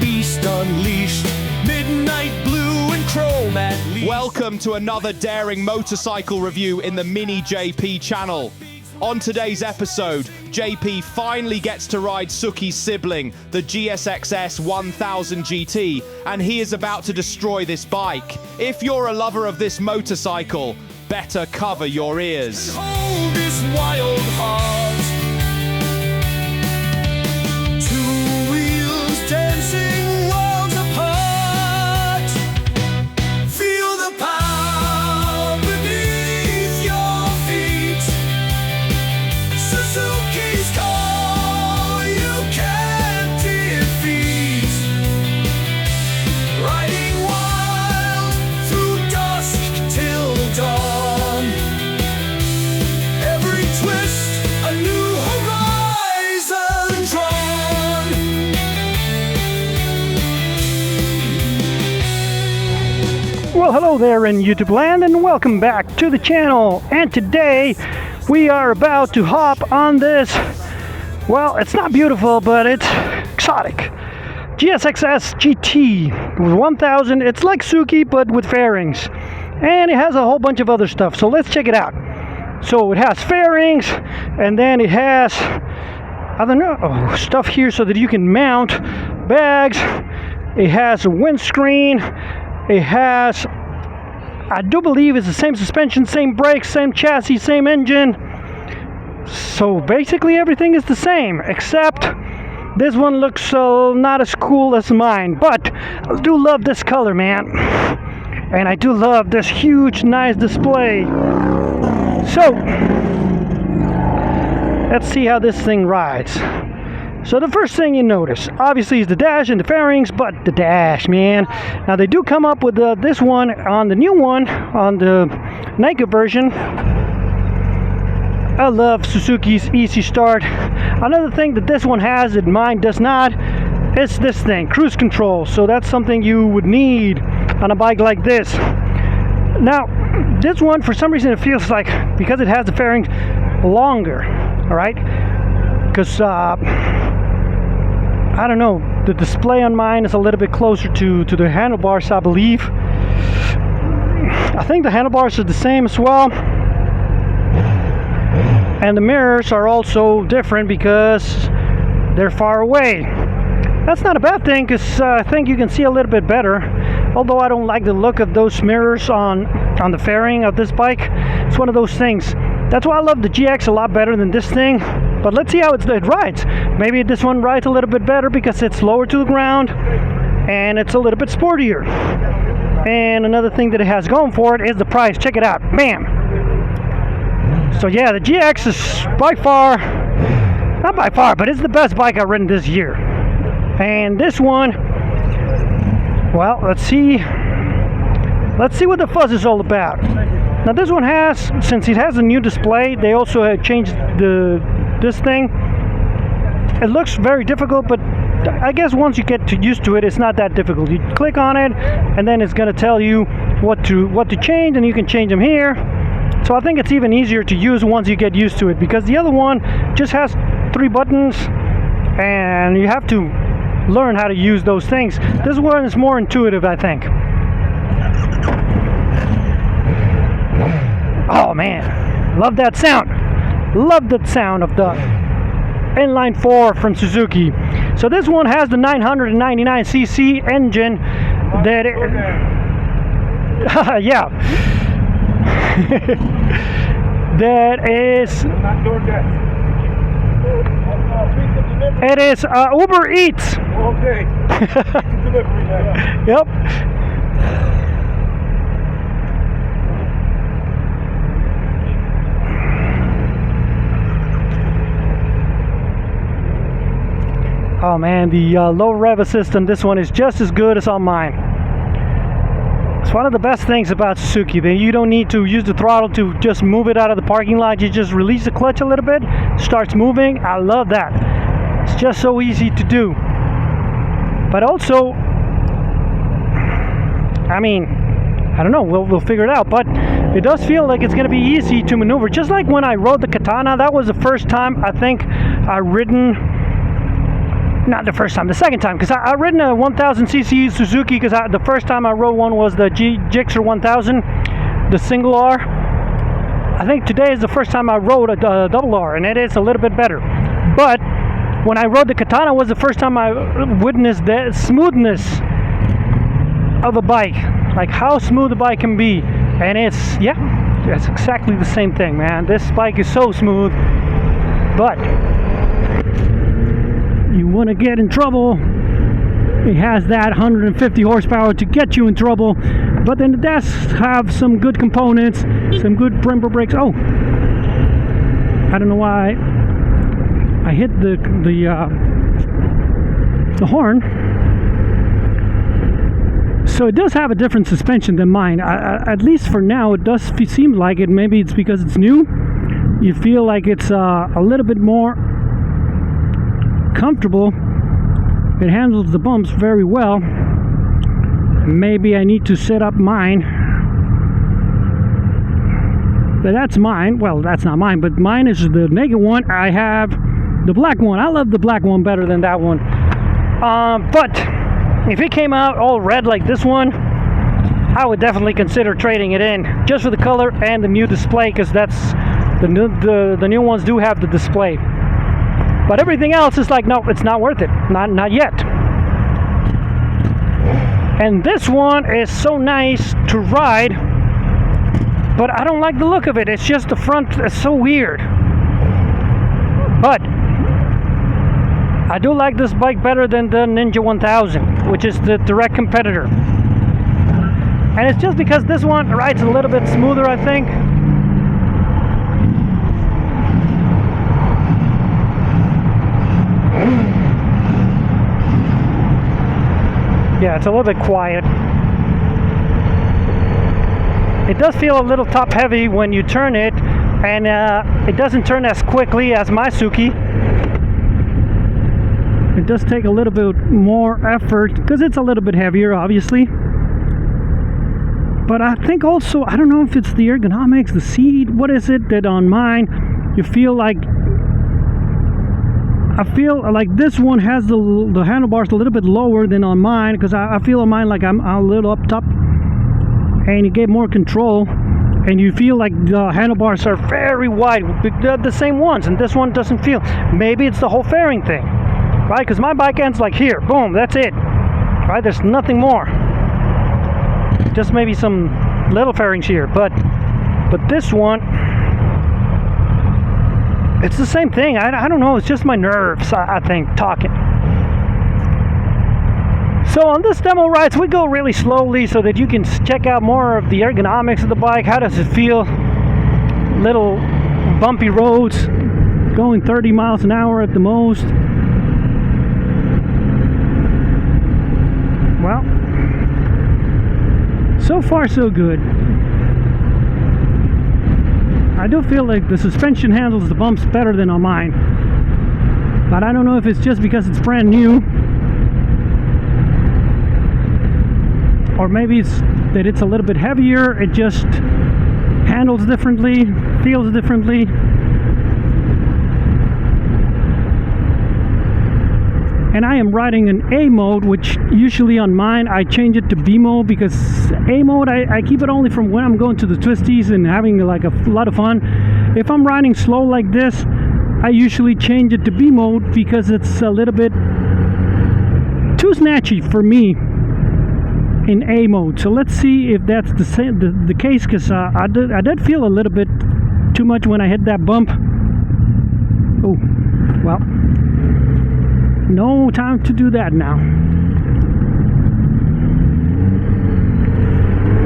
beast unleashed, midnight blue and chrome at least. Welcome to another daring motorcycle review in the Mini JP channel. On today's episode, JP finally gets to ride Suzuki's sibling, the GSX-S1000GT, and he is about to destroy this bike. If you're a lover of this motorcycle, better cover your ears. Hold this wild heart. Two wheels dancing worlds apart. Feel the power beneath your feet. Suzuki's call you can't defeat. Riding wild through dusk till dawn. Every twist a new horizon drawn. Well, hello there in YouTube land, and welcome back to the channel. And today we are about to hop on this, well, it's not beautiful, but it's exotic GSX-S GT with 1000. It's like Suzuki but with fairings, and it has a whole bunch of other stuff, so let's check it out. So it has fairings, and then it has, I don't know, stuff here so that you can mount bags. It has a windscreen. It has, I do believe it's the same suspension, same brakes, same chassis, same engine. So basically everything is the same, except this one looks not as cool as mine. But I do love this color, man. And I do love this huge, nice display. So, let's see how this thing rides. So the first thing you notice, obviously, is the dash and the fairings, but the dash, man. Now they do come up with this one on the new one, on the naked version. I love Suzuki's Easy Start. Another thing that this one has that mine does not is this thing, cruise control. So that's something you would need on a bike like this. Now, this one, for some reason, it feels like, because it has the fairings, longer, all right? Because, I don't know, the display on mine is a little bit closer to the handlebars, I believe. I think the handlebars are the same as well. And the mirrors are also different because they're far away. That's not a bad thing, because I think you can see a little bit better. Although I don't like the look of those mirrors on the fairing of this bike. It's one of those things. That's why I love the GX a lot better than this thing. But let's see how it rides. Maybe this one rides a little bit better because it's lower to the ground and it's a little bit sportier. And another thing that it has going for it is the price. Check it out. Bam! So yeah, the GX is by far, not by far, but it's the best bike I've ridden this year. And this one, well, let's see what the fuzz is all about. Now this one has, since it has a new display, they also have changed this thing. It looks very difficult, but I guess once you get used to it, it's not that difficult. You click on it, and then it's gonna tell you what to change, and you can change them here. So I think it's even easier to use once you get used to it, because the other one just has 3 buttons, and you have to learn how to use those things. This one is more intuitive, I think. Oh man, love that sound. Love the sound of the inline 4 from Suzuki. So this one has the 999cc engine that it, yeah. That is, it is Uber Eats. Okay. Yep. Oh man, the low rev assist on this one is just as good as on mine. It's one of the best things about Suzuki, that you don't need to use the throttle to just move it out of the parking lot. You just release the clutch a little bit, starts moving. I love that. It's just so easy to do. But also, I mean, I don't know, we'll figure it out, but it does feel like it's going to be easy to maneuver. Just like when I rode the Katana, that was the first time I think I ridden not the first time, the second time, because I ridden a 1000cc Suzuki, because the first time I rode one was the GSX-S1000, the single R. I think today is the first time I rode a double R, and it is a little bit better. But when I rode the Katana was the first time I witnessed the smoothness of a bike, like how smooth a bike can be. And it's exactly the same thing, man. This bike is so smooth, but you want to get in trouble, it has that 150 horsepower to get you in trouble, but then it does have some good components, some good brembo brakes. Oh, I don't know why I hit the horn. So it does have a different suspension than mine. At least for now, it does seem like it. Maybe it's because it's new. You feel like it's a little bit more comfortable. It handles the bumps very well. Maybe I need to set up mine. But that's mine. Well, that's not mine, but mine is the naked one. I have the black one. I love the black one better than that one. But if it came out all red like this one, I would definitely consider trading it in, just for the color and the new display, because that's the new ones do have the display. But everything else is like, no, it's not worth it. Not yet. And this one is so nice to ride, but I don't like the look of it. It's just the front is so weird. But I do like this bike better than the Ninja 1000, which is the direct competitor. And it's just because this one rides a little bit smoother, I think. Yeah, it's a little bit quiet. It does feel a little top heavy when you turn it, and it doesn't turn as quickly as my Suzuki. It does take a little bit more effort because it's a little bit heavier, obviously. But I think also, I don't know if it's the ergonomics, the seat, what is it that on mine you feel like, I feel like this one has the handlebars a little bit lower than on mine, because I feel on mine like I'm a little up top, and you get more control, and you feel like the handlebars are very wide, the same ones, and this one doesn't feel. Maybe it's the whole fairing thing, right? Because my bike ends like here, boom, that's it, right? There's nothing more, just maybe some little fairings here, but this one, it's the same thing. I don't know, it's just my nerves, I think, talking. So on this demo rides, we go really slowly so that you can check out more of the ergonomics of the bike. How does it feel? Little bumpy roads, going 30 miles an hour at the most. Well, so far so good. I do feel like the suspension handles the bumps better than on mine, but I don't know if it's just because it's brand new, or maybe it's that it's a little bit heavier. It just handles differently, feels differently. And I am riding an A mode, which usually on mine I change it to B mode, because A mode I keep it only from when I'm going to the twisties and having like a lot of fun. If I'm riding slow like this, I usually change it to B mode because it's a little bit too snatchy for me in A mode. So let's see if that's the case, because I did feel a little bit too much when I hit that bump. Oh, well. No time to do that now.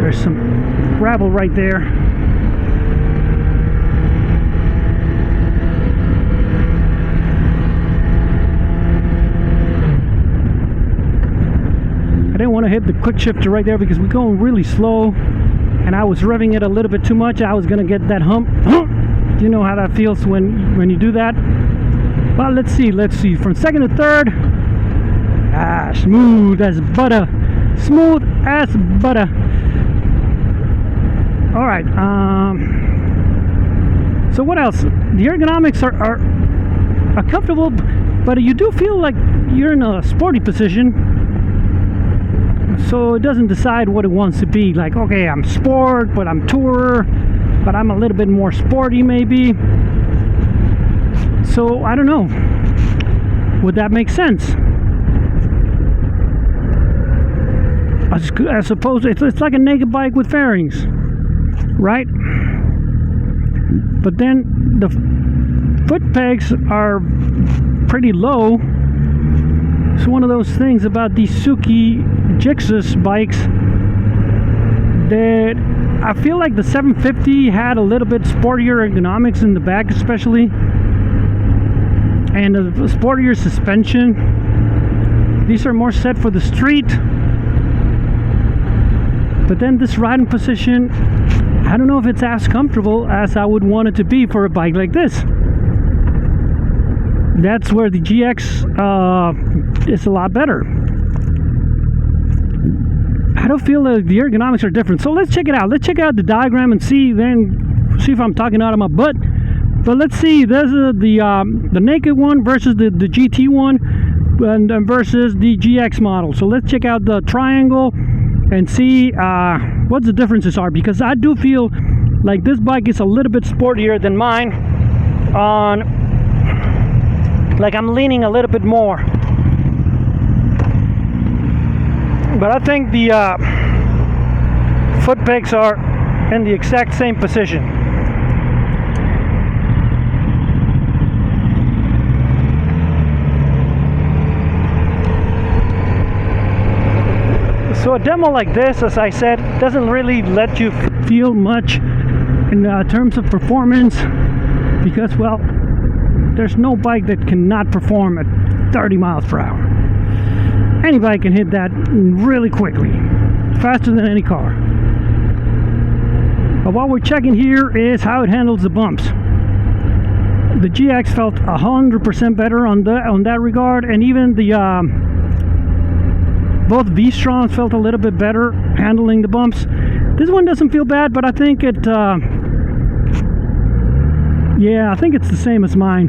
There's some gravel right there. I didn't want to hit the quick shifter right there because we're going really slow, and I was revving it a little bit too much. I was going to get that hump. You know how that feels when you do that. Well, let's see. From second to third, smooth as butter. Smooth as butter. All right. So what else? The ergonomics are comfortable, but you do feel like you're in a sporty position, so it doesn't decide what it wants to be. Like, okay, I'm sport, but I'm tourer, but I'm a little bit more sporty maybe. So I don't know. Would that make sense? I suppose it's like a naked bike with fairings, right? But then the foot pegs are pretty low. It's one of those things about these Suzuki GSX-S bikes that I feel like the 750 had a little bit sportier ergonomics in the back especially, and a sportier suspension. These are more set for the street. But then this riding position, I don't know if it's as comfortable as I would want it to be for a bike like this. That's where the GX is a lot better. I don't feel that the ergonomics are different. So let's check it out. Let's check out the diagram and see if I'm talking out of my butt. But let's see. There's the naked one versus the GT one, and versus the GX model. So let's check out the triangle and see what the differences are, because I do feel like this bike is a little bit sportier than mine. Like I'm leaning a little bit more, but I think the foot pegs are in the exact same position. So a demo like this, as I said, doesn't really let you feel much in terms of performance, because, well, there's no bike that cannot perform at 30 miles per hour. Any bike can hit that really quickly, faster than any car. But what we're checking here is how it handles the bumps. The GX felt 100% better on that regard, and even the both V-Strongs felt a little bit better handling the bumps. This one doesn't feel bad, but I think it, yeah, I think it's the same as mine,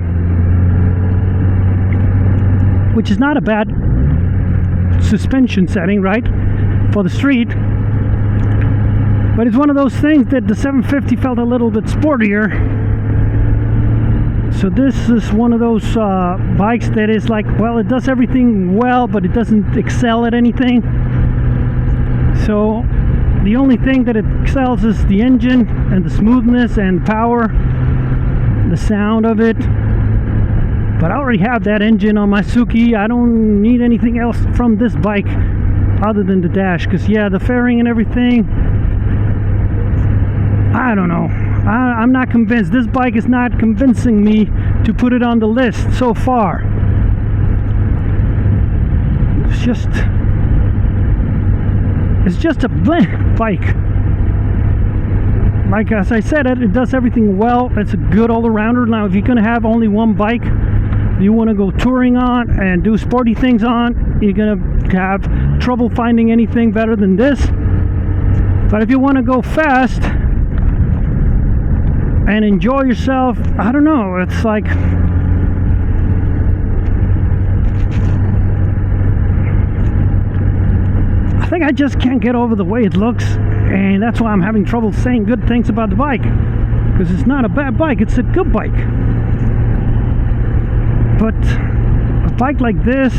which is not a bad suspension setting, right, for the street. But it's one of those things that the 750 felt a little bit sportier. So this is one of those bikes that is like, well, it does everything well, but it doesn't excel at anything. So the only thing that it excels is the engine and the smoothness and power, the sound of it. But I already have that engine on my Suzuki. I don't need anything else from this bike other than the dash, because yeah, the fairing and everything, I don't know. I'm not convinced. This bike is not convincing me to put it on the list so far. It's just a bleh bike. Like as I said, it does everything well. It's a good all-arounder. Now, if you're gonna have only one bike you want to go touring on and do sporty things on, you're gonna have trouble finding anything better than this. But if you want to go fast and enjoy yourself, I don't know, it's like, I think I just can't get over the way it looks, and that's why I'm having trouble saying good things about the bike, because it's not a bad bike, it's a good bike. But a bike like this,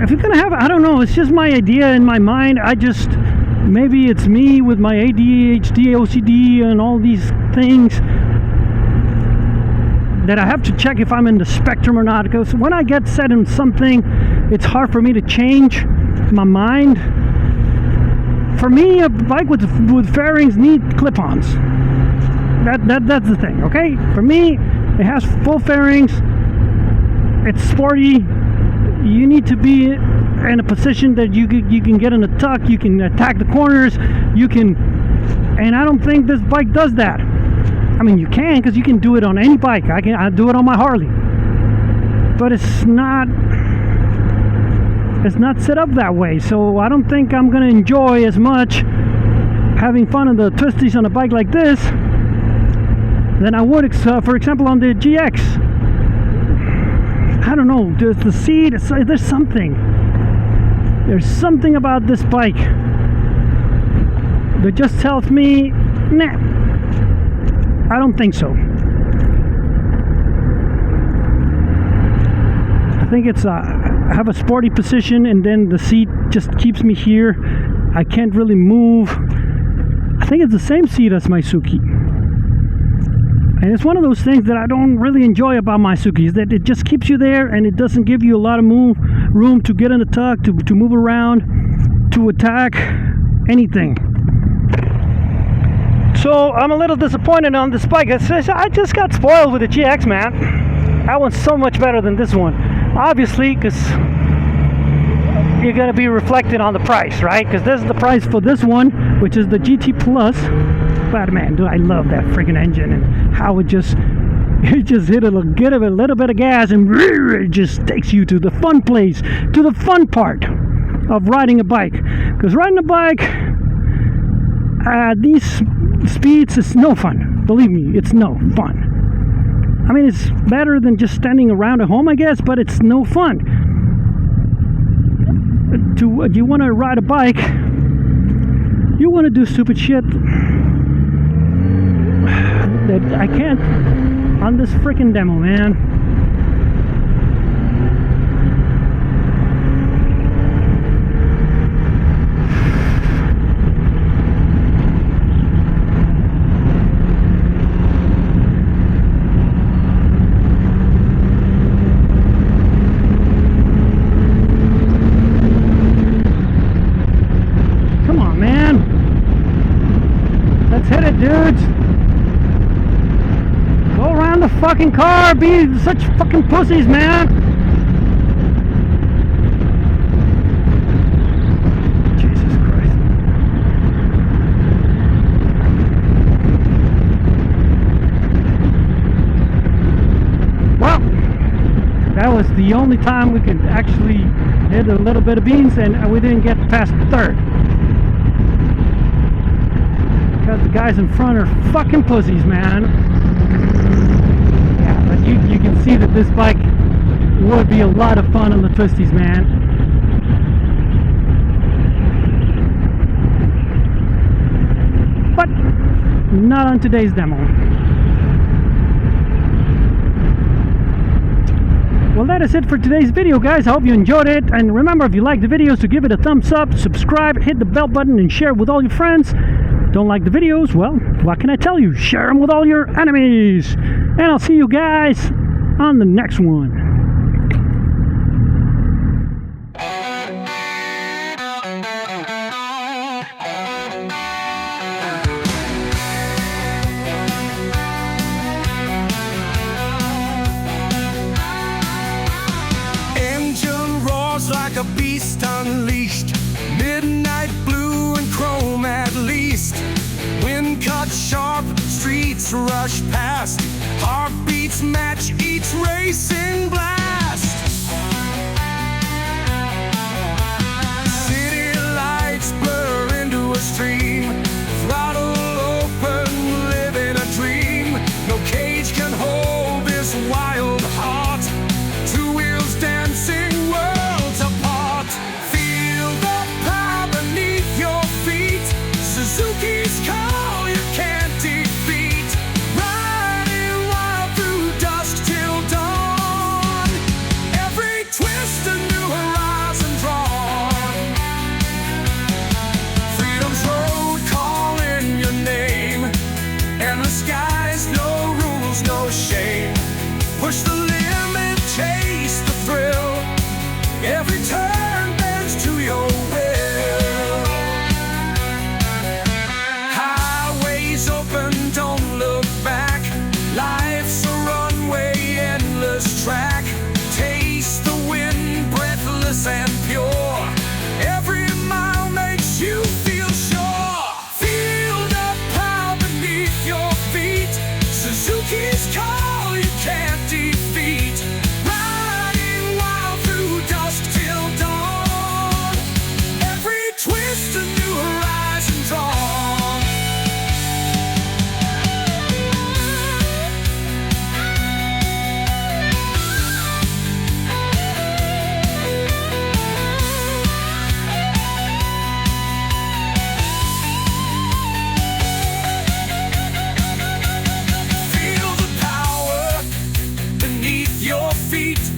if you're gonna have, I don't know, it's just my idea in my mind. Maybe it's me with my ADHD, OCD, and all these things that I have to check if I'm in the spectrum or not. Because when I get set in something, it's hard for me to change my mind. For me, a bike with fairings need clip-ons. That's the thing, okay? For me, it has full fairings. It's sporty. You need to be in a position that you can get in a tuck, you can attack the corners, and I don't think this bike does that. I mean, you can, because you can do it on any bike. I do it on my Harley, but it's not set up that way. So I don't think I'm gonna enjoy as much having fun on the twisties on a bike like this than I would, for example, on the GX. I I don't know, there's the seat, there's something. There's something about this bike that just tells me, nah, I don't think so. I think it's I have a sporty position, and then the seat just keeps me here. I can't really move. I think it's the same seat as my Suzuki. And it's one of those things that I don't really enjoy about my Suzuki, is that it just keeps you there and it doesn't give you a lot of room to get in the tuck, to move around, to attack, anything. So I'm a little disappointed on this bike. I just got spoiled with the GX, man. That one's so much better than this one. Obviously, because you're going to be reflected on the price, right? Because this is the price for this one, which is the GT Plus. But man, do I love that freaking engine, and how it just hit a little bit of gas and it just takes you to the fun place, to the fun part of riding a bike. Because riding a bike at these speeds is no fun. Believe me, it's no fun. I mean, it's better than just standing around at home, I guess, but it's no fun. You want to ride a bike, you want to do stupid shit that I can't on this freaking demo, man. Come on, man. Let's hit it, dudes. Go around the fucking car, be such fucking pussies, man. Jesus Christ. Well, that was the only time we could actually hit a little bit of beans, and we didn't get past third. Because the guys in front are fucking pussies, man. You can see that this bike would be a lot of fun on the twisties, man. But not on today's demo. Well, that is it for today's video, guys. I hope you enjoyed it. And remember, if you like the videos, to give it a thumbs up, subscribe, hit the bell button, and share with all your friends. Don't like the videos? Well, what can I tell you? Share them with all your enemies. And I'll see you guys on the next one. Engine roars like a beast unleashed. Midnight blue and chrome at least. Wind cut sharp, streets rush past. Heartbeats match each racing blast. City lights blur into a stream. Throttle open, living a dream. No cage can hold this wild heart. Two wheels dancing worlds apart. Feel the power beneath your feet. Suzuki's call you can't defeat. Riding wild through dusk till dawn.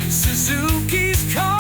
Suzuki's car.